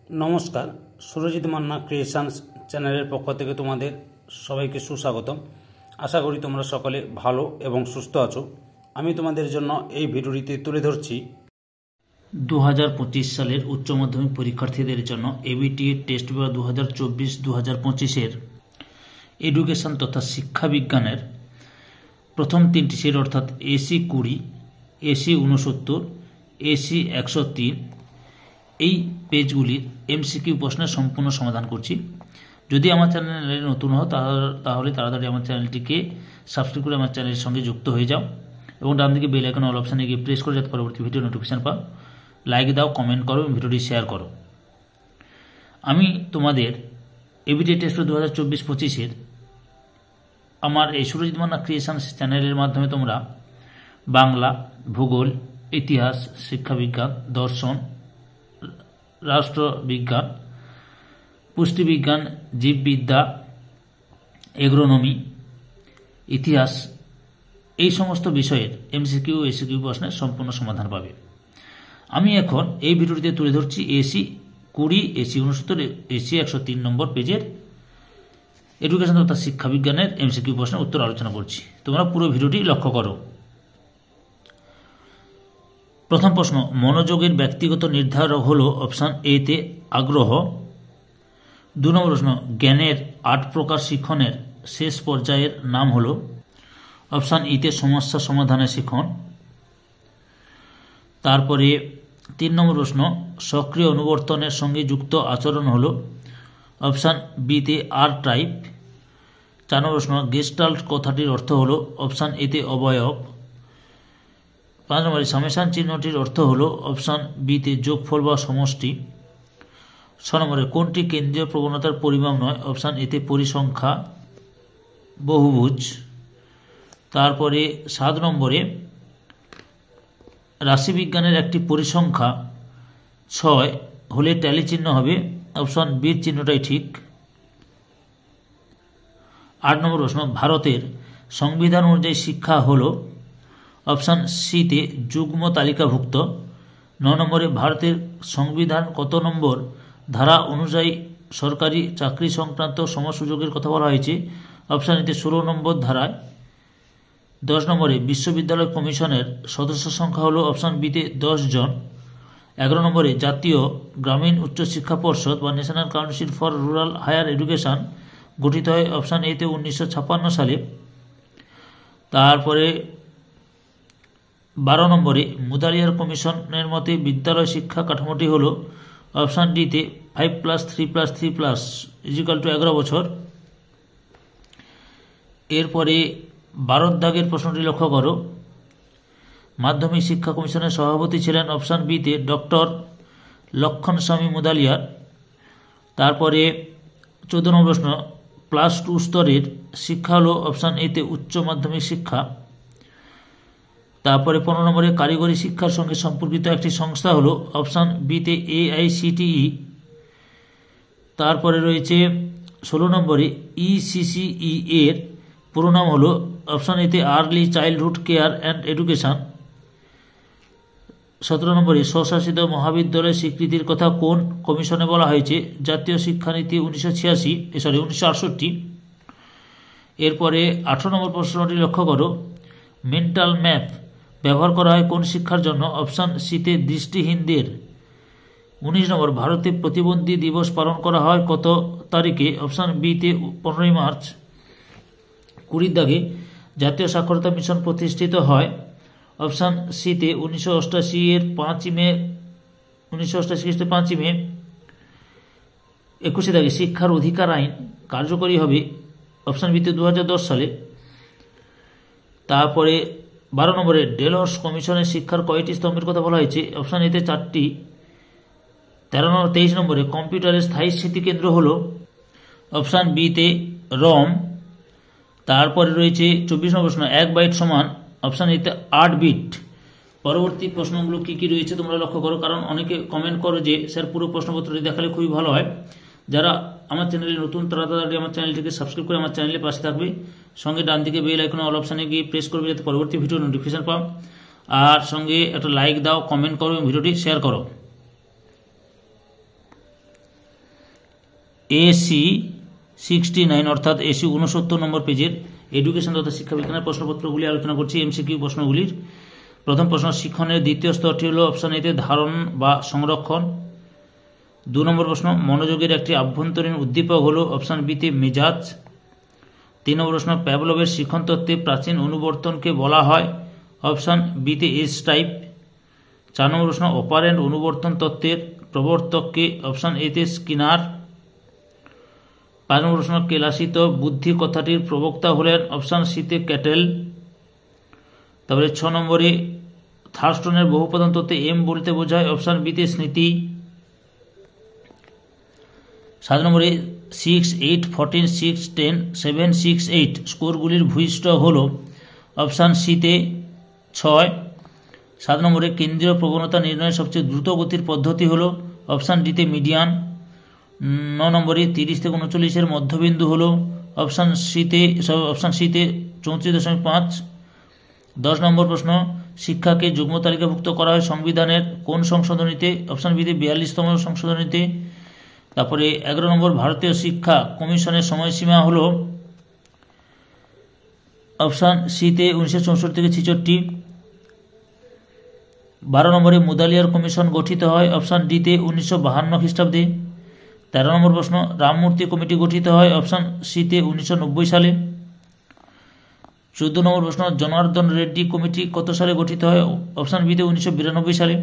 নমস্কার, সুরজিৎ মান্না ক্রিয়েশনস চ্যানেলের পক্ষ থেকে তোমাদের সবাইকে সুস্বাগতম। আশা করি তোমরা সকলে ভালো এবং সুস্থ আছো। আমি তোমাদের জন্য এই ভিডিওটিতে তুলে ধরছি 2025 সালের উচ্চ মাধ্যমিক পরীক্ষার্থীদের জন্য এবিটিএ টেস্ট পেপার 2024-2025 এডুকেশন তথা শিক্ষা বিজ্ঞানের প্রথম তিনটি সেট অর্থাৎ এসি 20, এসি 69, এসি 103 এই পেজগুলির এমসিকিউ প্রশ্নের সম্পূর্ণ সমাধান করছি। যদি আমার চ্যানেলে নতুন হও তাহলে তাড়াতাড়ি আমার চ্যানেলটিকে সাবস্ক্রাইব করে আমার চ্যানেলের সঙ্গে যুক্ত হয়ে যাও এবং ডান দিকে বেল আইকন অল অপশানে গিয়ে প্রেস করে যাতে পরবর্তী ভিডিও নোটিফিকেশান পাও। লাইক দাও, কমেন্ট করো এবং ভিডিওটি শেয়ার করো। আমি তোমাদের এবিটিএ টেস্ট 2024-25 আমার এই সুরজিৎ মান্না ক্রিয়েশনস চ্যানেলের মাধ্যমে তোমরা বাংলা, ভূগোল, ইতিহাস, শিক্ষাবিজ্ঞান, দর্শন, রাষ্ট্রবিজ্ঞান, পুষ্টিবিজ্ঞান, জীববিদ্যা, এগ্রোনমি, ইতিহাস এই সমস্ত বিষয়ের এমসিকিউ এসিকিউ প্রশ্নের সম্পূর্ণ সমাধান পাবে। আমি এখন এই ভিডিওটিতে তুলে ধরছি এসি 20, এসি 69, এসি 103 নম্বর পেজের এডুকেশন তথা শিক্ষাবিজ্ঞানের এমসিকিউ প্রশ্নের উত্তর আলোচনা করছি। তোমরা পুরো ভিডিওটি লক্ষ্য করো। প্রথম প্রশ্ন, মনোযোগের ব্যক্তিগত নির্ধারক হল অপশান এতে আগ্রহ। 2 নম্বর প্রশ্ন, জ্ঞানের 8 প্রকার শিখনের শেষ পর্যায়ের নাম হল অপশান ইতে সমস্যা সমাধানের শিখন। তারপরে 3 নম্বর প্রশ্ন, সক্রিয় অনুবর্তনের সঙ্গে যুক্ত আচরণ হল অপশান বিতে আর টাইপ। 4 নম্বর প্রশ্ন, গেস্টাল্ট কথাটির অর্থ হল অপশান এতে অবয়ব। 5 নম্বরে সামেশান চিহ্নটির অর্থ হল অপশান বিতে যোগফল বা সমষ্টি। 6 নম্বরে কোনটি কেন্দ্রীয় প্রবণতার পরিমাপ নয় অপশান এতে পরিসংখ্যা বহুভুজ। তারপরে 7 নম্বরে রাশিবিজ্ঞানের একটি পরিসংখ্যা 6 হলে ট্যালি চিহ্ন হবে অপশান বির চিহ্নটাই ঠিক। 8 নম্বর প্রশ্ন, ভারতের সংবিধান অনুযায়ী শিক্ষা হল অপশান সিতে যুগ্ম তালিকাভুক্ত। 9 নম্বরে ভারতের সংবিধান কত নম্বর ধারা অনুযায়ী সরকারি চাকরি সংক্রান্ত সমসুযোগের কথা বলা হয়েছে অপশান এতে 16 নম্বর ধারায়। 10 নম্বরে বিশ্ববিদ্যালয় কমিশনের সদস্য সংখ্যা হল অপশান বিতে 10 জন। 11 নম্বরে জাতীয় গ্রামীণ উচ্চশিক্ষা পর্ষদ বা National Council for Rural Higher Education গঠিত হয় অপশান এতে 1956 সালে। তারপরে 12 নম্বরে মুদালিয়ার কমিশনের মতে বিদ্যালয় শিক্ষা কাঠামোটি হল অপশান ডিতে 5+3+3+ = 11 বছর। এরপরে 12 দাগের প্রশ্নটি লক্ষ্য করো। মাধ্যমিক শিক্ষা কমিশনের সভাপতি ছিলেন অপশান বিতে ডক্টর লক্ষণস্বামী মুদালিয়ার। তারপরে 14 নম্বর প্রশ্ন, +2 স্তরের শিক্ষা হল অপশান এতে উচ্চ মাধ্যমিক শিক্ষা। তারপরে 15 নম্বরে কারিগরি শিক্ষার সঙ্গে সম্পর্কিত একটি সংস্থা হল অপশান বিতে AICTE। তারপরে রয়েছে 16 নম্বরে ECCE এর পুরো নাম হল অপশান এতে early childhood care and education. 17 নম্বরে স্বশাসিত মহাবিদ্যালয়ের স্বীকৃতির কথা কোন কমিশনে বলা হয়েছে জাতীয় শিক্ষানীতি 1968। এরপরে 18 নম্বর প্রশ্নটি লক্ষ্য করো। মেন্টাল ম্যাপ ব্যবহার করা হয় কোন শিক্ষার জন্য অপশান সিতে দৃষ্টিহীনদের। 19 নম্বর ভারতে প্রতিবন্ধী দিবস পালন করা হয় কত তারিখে অপশান বিতে 15 মার্চ। 20 দাগে জাতীয় সাক্ষরতা মিশন প্রতিষ্ঠিত হয় অপশান সিতে 1988 এর 5 মে। 21 দাগে শিক্ষার অধিকার আইন কার্যকরী হবে অপশান বিতে 2010 সালে। তারপরে 12 নম্বরে ডেলহর্স কমিশনের শিক্ষার কয়টি স্তম্ভের কথা বলা হয়েছে অপশান এতে 4টি। 23 নম্বরে কম্পিউটারের স্থায়ী স্মৃতিকেন্দ্র হল অপশান বিতে রম। তারপরে রয়েছে 24 নম্বর প্রশ্ন, 1 বাইট সমান অপশান এতে 8 বিট। পরবর্তী প্রশ্নগুলো কি কি রয়েছে তোমরা লক্ষ্য করো, কারণ অনেকে কমেন্ট করো যে স্যার পুরো প্রশ্নপত্রটি দেখালে খুবই ভালো হয়। যারা আমার চ্যানেলে নতুন তারা তাড়াতাড়ি আমার চ্যানেলটিকে সাবস্ক্রাইব করে আমার চ্যানেলের পাশে থাকবে, সঙ্গে ডান দিকে বেল আইকন অল অপশানে গিয়ে প্রেস করবে যাতে পরবর্তী ভিডিও নোটিফিকেশন পাও, আর সঙ্গে একটা লাইক দাও, কমেন্ট করো এবং ভিডিওটি শেয়ার করো। AC 69 অর্থাৎ AC 69 নম্বর পেজের এডুকেশন তথা শিক্ষাবিজ্ঞানের প্রশ্নপত্রগুলি আলোচনা করছি। এমসিকিউ প্রশ্নগুলির প্রথম প্রশ্ন, শিক্ষণের দ্বিতীয় স্তরটি হল অপশান এতে ধারণ বা সংরক্ষণ। 2 নম্বর প্রশ্ন, মনোযোগের একটি আভ্যন্তরীণ উদ্দীপক হল অপশান বিতে মেজাজ। 3 নম্বর প্রশ্ন, প্যাভলভের শিক্ষণ তত্ত্বে প্রাচীন অনুবর্তনকে বলা হয় অপশান বিতে এস টাইপ। 4 নম্বর প্রশ্ন, অপারেন্ট অনুবর্তন তত্ত্বের প্রবর্তককে অপশান এতে স্কিনার। 5 নম্বর প্রশ্ন, কেলাসিত বুদ্ধি কথাটির প্রবক্তা হলেন অপশান সিতে ক্যাটেল। তারপরে 6 নম্বরে থার্স্টনের বহুপদন তত্ত্বে এম বলতে বোঝায় অপশান বিতে স্মৃতি। 7 নম্বরে 6, 8, 14, 6, 10, 7, 6, 8 স্কোরগুলির ভূইষ্ঠ হল অপশান সিতে 6। 7 নম্বরে কেন্দ্রীয় প্রবণতা নির্ণয়ের সবচেয়ে দ্রুত গতির পদ্ধতি হল অপশান ডিতে মিডিয়ান। 9 নম্বরে 30 থেকে 39 মধ্যবিন্দু হল অপশান সিতে 34.5। 10 নম্বর প্রশ্ন, শিক্ষাকে যুগ্ম তালিকাভুক্ত করা হয় সংবিধানের কোন সংশোধনীতে অপশান বিতে 42তম সংশোধনীতে। তারপরে 11 নম্বর, ভারতীয় শিক্ষা কমিশনের সময়সীমা হল অপশান সিতে 1964 থেকে 66। 12 নম্বরে মুদালিয়ার কমিশন গঠিত হয় অপশান ডিতে 1952 খ্রিস্টাব্দে। 13 নম্বর প্রশ্ন, রামমূর্তি কমিটি গঠিত হয় অপশান সিতে 1990 সালে। 14 নম্বর প্রশ্ন, জনার্দন রেড্ডি কমিটি কত সালে গঠিত হয় অপশান বিতে 1992 সালে।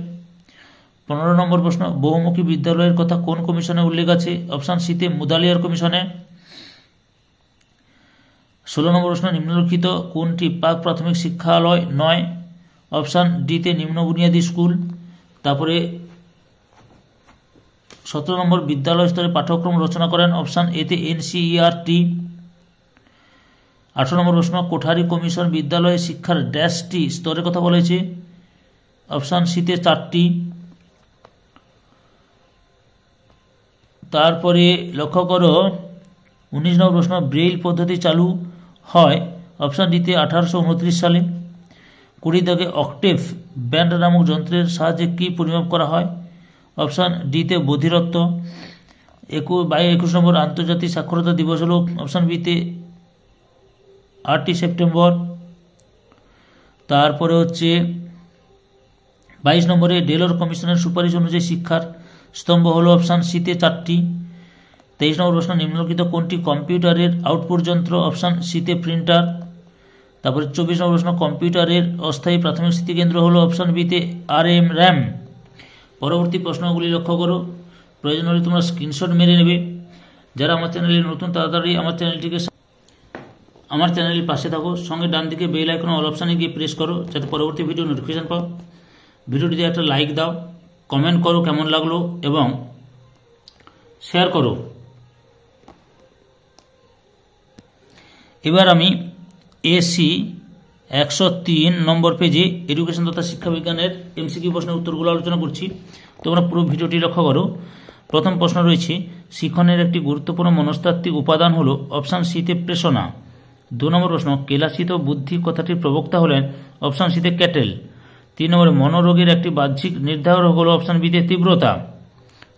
15 নম্বর প্রশ্ন, বহুমুখী বিদ্যালয়ের কথা কোন কমিশনে উল্লেখ আছে অপশান সিতে মুদালিয়ার কমিশনে। 16 নম্বর প্রশ্ন, নিম্নলিখিত কোনটি প্রাক প্রাথমিক শিক্ষালয় নয় অপশান ডিতে নিম্ন বুনিয়াদী স্কুল। তারপরে 17 নম্বর, বিদ্যালয় স্তরে পাঠ্যক্রম রচনা করেন অপশান এতে NCERT। 18 নম্বর প্রশ্ন, কোঠারি কমিশন বিদ্যালয়ে শিক্ষার ড্যাশটি স্তরের কথা বলেছে অপশান সিতে 4টি। তারপরে লক্ষ্য করো 19 নম্বর প্রশ্ন, ব্রেইল পদ্ধতি চালু হয় অপশান ডিতে 1829 সালে। 20 দাগে অক্টেভ ব্যান্ড নামক যন্ত্রের সাহায্যে কি পরিমাপ করা হয় অপশান ডিতে বধিরত্ব। 21 নম্বর, আন্তর্জাতিক সাক্ষরতা দিবস হল অপশান বিতে 8 সেপ্টেম্বর। তারপরে হচ্ছে 22 নম্বরে, ডেলর কমিশনের সুপারিশ অনুযায়ী শিক্ষার স্তম্ভ হল অপশান সিতে 4টি। 23 নম্বর প্রশ্ন, নিম্নলিখিত কোনটি কম্পিউটারের আউটপুট যন্ত্র অপশান সিতে প্রিন্টার। তারপরে 24 নম্বর প্রশ্ন, কম্পিউটারের অস্থায়ী প্রাথমিক স্মৃতিকেন্দ্র হল অপশান বিতে RAM। পরবর্তী প্রশ্নগুলি লক্ষ্য করো, প্রয়োজন হলে তোমরা স্ক্রিনশট মেরে নেবে। যারা আমার চ্যানেলে নতুন তাড়াতাড়ি আমার চ্যানেলের পাশে থাকো, সঙ্গে ডান দিকে বেল আইকন অল অপশানে গিয়ে প্রেস করো যাতে পরবর্তী ভিডিও নোটিফিকেশান পাও। ভিডিওটিতে একটা লাইক দাও, কমেন্ট করো কেমন লাগলো এবং শেয়ার করো। এবার আমি AC 103 নম্বর পেজে এডুকেশন তথা শিক্ষাবিজ্ঞানের MCQ প্রশ্নের উত্তরগুলো আলোচনা করছি। তোমরা পুরো ভিডিওটি লক্ষ্য করো। প্রথম প্রশ্ন রয়েছে, শিক্ষণের একটি গুরুত্বপূর্ণ মনস্তাত্ত্বিক উপাদান হল অপশান সিতে প্রেষণা। 2 নম্বর প্রশ্ন, কেলাসিত বুদ্ধি কথাটির প্রবক্তা হলেন অপশান সিতে ক্যাটেল। 3 নম্বরে, মনোরোগের একটি বাহ্যিক নির্ধারক হল অপশান বিতে তীব্রতা।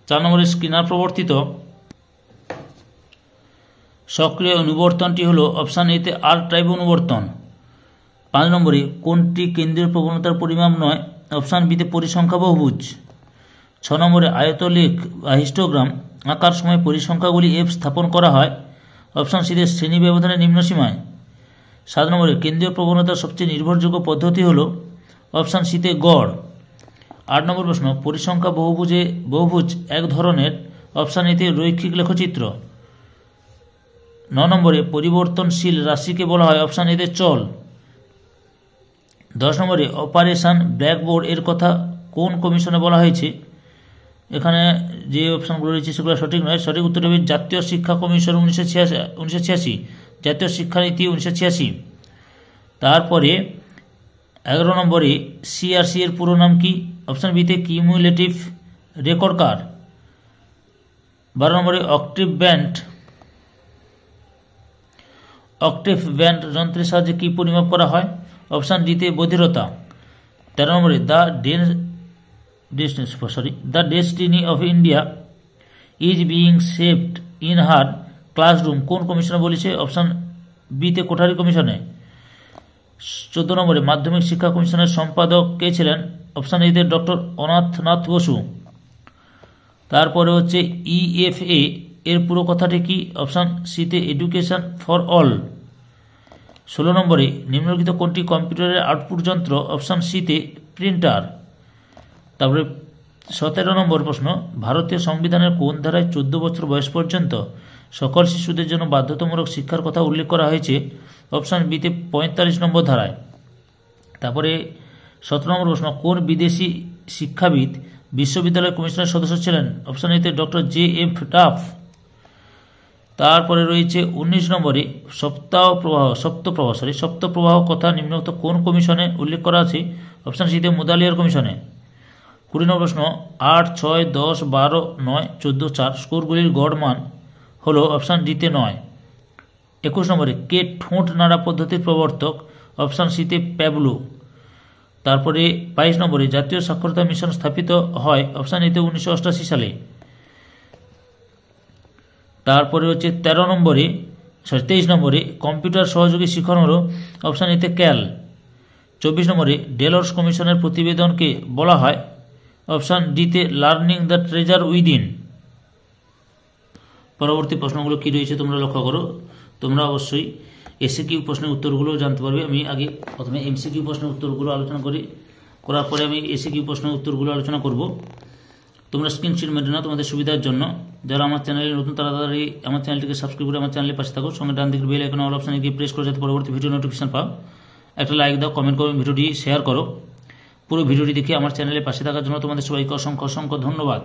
4 নম্বরে, স্কিনার প্রবর্তিত সক্রিয় অনুবর্তনটি হল অপশান এতে আর টাইপ অনুবর্তন। 5 নম্বরে, কোনটি কেন্দ্রীয় প্রবণতার পরিমাপ নয় অপশান বিতে পরিসংখ্যা বহুভুজ। 6 নম্বরে, আয়তলেখ বা হিস্টোগ্রাম আঁকার সময় পরিসংখ্যাগুলি F স্থাপন করা হয় অপশান সিতে শ্রেণী ব্যবধানের নিম্নসীমায়। 7 নম্বরে, কেন্দ্রীয় প্রবণতার সবচেয়ে নির্ভরযোগ্য পদ্ধতি হল অপশান সিতে গড়। 8 নম্বর প্রশ্ন, পরিসংখ্যা বহুভুজ এক ধরনের অপশান এতে রৈখিক লেখচিত্র। 9 নম্বরে, পরিবর্তনশীল রাশিকে বলা হয় অপশান এতে চল। 10 নম্বরে, অপারেশন ব্ল্যাকবোর্ড এর কথা কোন কমিশনে বলা হয়েছে। এখানে যে অপশানগুলো রয়েছে সেগুলো সঠিক নয়, সঠিক উত্তর হবে জাতীয় শিক্ষা কমিশন 1986, জাতীয় শিক্ষানীতি 1986। তারপরে 11 নম্বরে, CRC এর পুরো নাম কি অপশান বিতে কিউমুলেটিভ রেকর্ড কার। 12 নম্বরে, অক্টেভ ব্যান্ড যন্ত্রের সাহায্যে কি পরিমাপ করা হয় অপশান ডিতে বধিরতা। 13 নম্বরে, the destiny of India is being shaped in her classroom কোন কমিশনে বলেছে? অপশান বিতে কোঠারি কমিশনে। 14 নম্বরে মাধ্যমিক শিক্ষা কমিশনের সম্পাদক কে ছিলেন? অপশান এতে ডক্টর অনাথনাথ বসু। তারপরে হচ্ছে ইএফএ এর পুরো কথাটি কি? অপশান সিতে এডুকেশন ফর অল। 16 নম্বরে নিম্নলিখিত কোনটি কম্পিউটারের আউটপুট যন্ত্র? অপশান সিতে প্রিন্টার। তারপরে 17 নম্বর প্রশ্ন, ভারতীয় সংবিধানের কোন ধারায় 14 বছর বয়স পর্যন্ত সকল শিশুদের জন্য বাধ্যতামূলক শিক্ষার কথা উল্লেখ করা হয়েছে? অপশান বিতে 45 নম্বর ধারায়। তারপরে 17 নম্বর প্রশ্ন, কোন বিদেশি শিক্ষাবিদ বিশ্ববিদ্যালয় কমিশনের সদস্য ছিলেন? অপশান এতে ডক্টর JF ডাফ। তারপরে রয়েছে 19 নম্বরে সপ্তপ্রবাহ কথা নিম্নোক্ত কোন কমিশনে উল্লেখ করা আছে? অপশান সিতে মুদালিয়ার কমিশনে। 20 নম্বর প্রশ্ন, 8, 6, 10, 12, 9, 14, 4 স্কোরগুলির গড় মান হল? অপশান ডিতে 9। 21 নম্বরে কে ঠোঁট নাড়া পদ্ধতির প্রবর্তক? অপশান সিতে প্যাবলো। তারপরে 22 নম্বরে জাতীয় সাক্ষরতা মিশন স্থাপিত হয়? অপশান এতে 1988 সালে। তারপরে হচ্ছে 23 নম্বরে কম্পিউটার সহযোগী শিখন হল? অপশান এতে ক্যাল। 24 নম্বরে ডেলর্স কমিশনের প্রতিবেদনকে বলা হয়? অপশান ডিতে লার্নিং দ্য ট্রেজার উইদিন। পরবর্তী প্রশ্নগুলো কি রয়েছে তোমরা লক্ষ্য করো। তোমরা অবশ্যই এসিকিউ প্রশ্নের উত্তরগুলো জানতে পারবে। আমি আগে প্রথমে এমসিকিউ প্রশ্নের উত্তরগুলো আলোচনা করার পরে আমি এসিকিউ প্রশ্নের উত্তরগুলো আলোচনা করব। তোমরা স্ক্রিনশট মেরে নাও তোমাদের সুবিধার জন্য। যারা আমার চ্যানেলে নতুন তাড়াতাড়ি আমার চ্যানেলটিকে সাবস্ক্রাইব করে আমার চ্যানেলের পাশে থাকো। সঙ্গে ডান দিকের বেল আইকন অল অপশানে গিয়ে প্রেস করে যাতে পরবর্তী ভিডিও নোটিফিকেশন পাও। একটা লাইক দাও, কমেন্ট করো, ভিডিওটি শেয়ার করো। পুরো ভিডিওটি দেখে আমার চ্যানেলের পাশে থাকার জন্য তোমাদের সবাইকে অসংখ্য ধন্যবাদ।